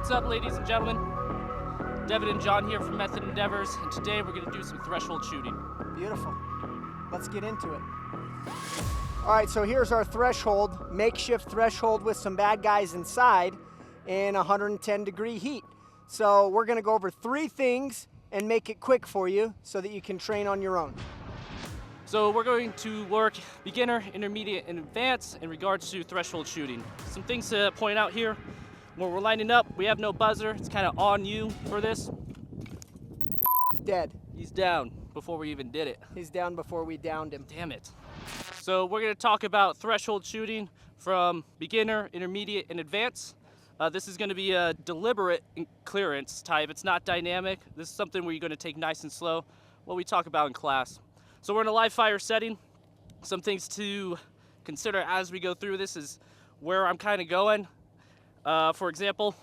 What's up, ladies and gentlemen? Devin and John here from Method Endeavors, and today we're going to do some threshold shooting. Beautiful. Let's get into it. All right, so here's our threshold, makeshift threshold with some bad guys inside in 110-degree heat. So we're going to go over 3 things and make it quick for you so that you can train on your own. So we're going to work beginner, intermediate, and advanced in regards to threshold shooting. Some things to point out here. When we're lining up, we have no buzzer. It's kind of on you for this. Dead. He's down before we even did it. He's down before we downed him. Damn it. So we're going to talk about threshold shooting from beginner, intermediate, and advanced. This is going to be a deliberate clearance type. It's not dynamic. This is something where you're going to take nice and slow, what we talk about in class. So we're in a live fire setting. Some things to consider as we go through this is where I'm kind of going. For example,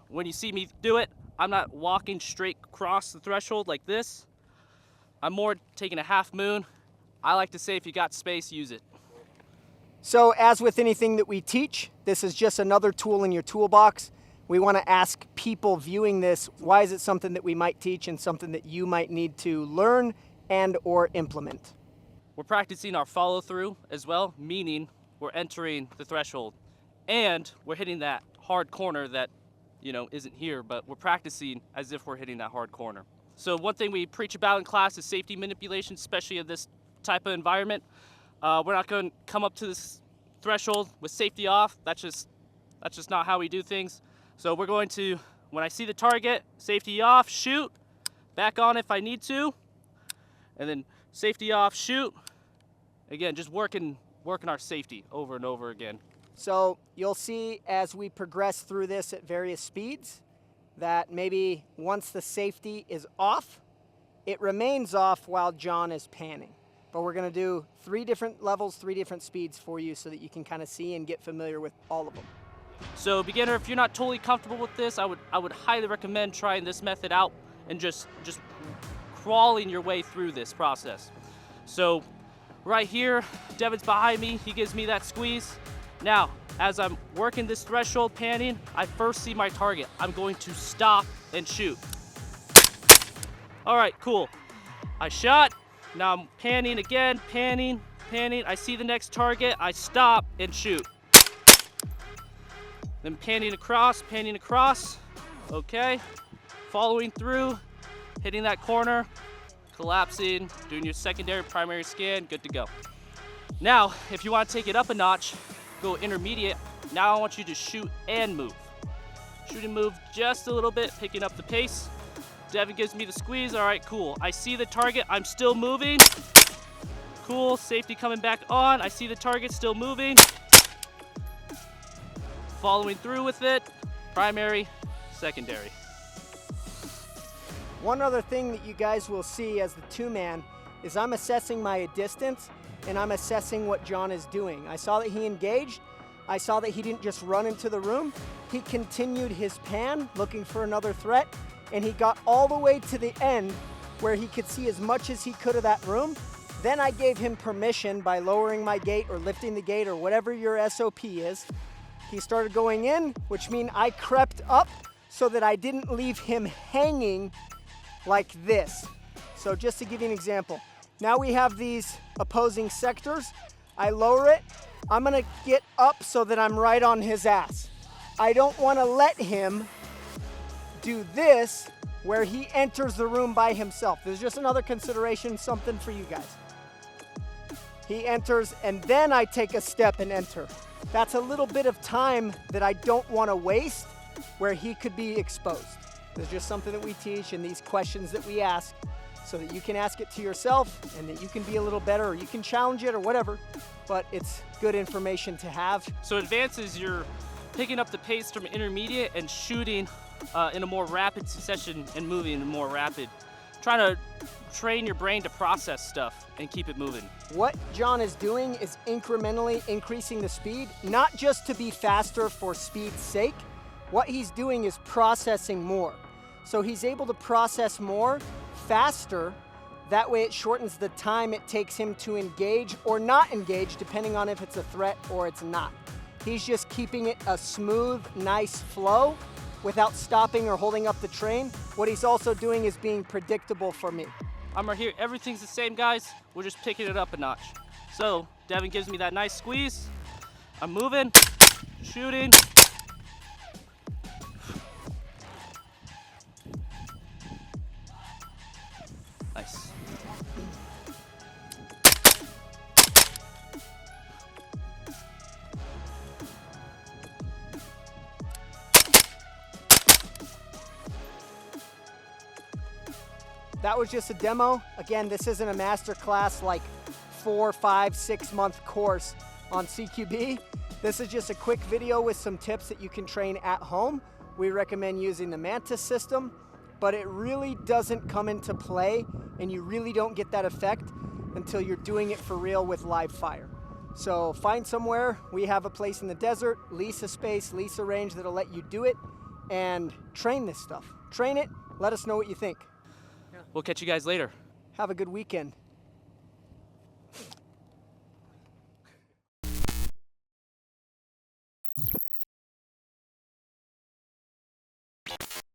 when you see me do it, I'm not walking straight across the threshold like this. I'm more taking a half moon. I like to say if you got space, use it. So as with anything that we teach, this is just another tool in your toolbox. We want to ask people viewing this, why is it something that we might teach and something that you might need to learn and or implement? We're practicing our follow through as well, meaning we're entering the threshold and we're hitting that hard corner that, isn't here, but we're practicing as if we're hitting that hard corner. So one thing we preach about in class is safety manipulation, especially in this type of environment. We're not going to come up to this threshold with safety off. That's just not how we do things. So we're going to, when I see the target, safety off, shoot, back on if I need to, and then safety off, shoot. Again, just working our safety over and over again. So you'll see as we progress through this at various speeds that maybe once the safety is off, it remains off while John is panning. But we're going to do 3 different levels, 3 different speeds for you so that you can kind of see and get familiar with all of them. So beginner, if you're not totally comfortable with this, I would highly recommend trying this method out and just crawling your way through this process. So right here, Devin's behind me. He gives me that squeeze. Now, as I'm working this threshold panning, I first see my target. I'm going to stop and shoot. All right, cool. I shot. Now I'm panning again, panning. I see the next target. I stop and shoot. Then panning across. Okay. Following through, hitting that corner, collapsing, doing your secondary, primary scan, good to go. Now, if you want to take it up a notch, go intermediate. Now I want you to shoot and move. Shoot and move just a little bit, picking up the pace. Devin gives me the squeeze. All right, cool. I see the target. I'm still moving. Cool. Safety coming back on. I see the target still moving. Following through with it. Primary, secondary. One other thing that you guys will see as the 2-man is I'm assessing my distance and I'm assessing what John is doing. I saw that he engaged. I saw that he didn't just run into the room. He continued his pan, looking for another threat, and he got all the way to the end where he could see as much as he could of that room. Then I gave him permission by lowering my gate or lifting the gate or whatever your SOP is. He started going in, which means I crept up so that I didn't leave him hanging like this. So just to give you an example, now we have these opposing sectors. I lower it. I'm gonna get up so that I'm right on his ass. I don't wanna let him do this where he enters the room by himself. There's just another consideration, something for you guys. He enters and then I take a step and enter. That's a little bit of time that I don't wanna waste where he could be exposed. There's just something that we teach and these questions that we ask so that you can ask it to yourself and that you can be a little better or you can challenge it or whatever, but it's good information to have. So advanced is you're picking up the pace from intermediate and shooting in a more rapid succession and moving in more rapid. Trying to train your brain to process stuff and keep it moving. What John is doing is incrementally increasing the speed, not just to be faster for speed's sake. What he's doing is processing more. So he's able to process more faster. That way it shortens the time it takes him to engage or not engage, depending on if it's a threat or it's not. He's just keeping it a smooth, nice flow without stopping or holding up the train. What he's also doing is being predictable for me. I'm right here. Everything's the same, guys. We're just picking it up a notch. So Devin gives me that nice squeeze. I'm moving, shooting. Nice. That was just a demo. Again, this isn't a master class like 4, 5, 6 month course on CQB. This is just a quick video with some tips that you can train at home. We recommend using the Mantis system, but it really doesn't come into play and you really don't get that effect until you're doing it for real with live fire. So find somewhere. We have a place in the desert, lease a space, lease a range that'll let you do it, and train this stuff. Train it, let us know what you think. We'll catch you guys later. Have a good weekend.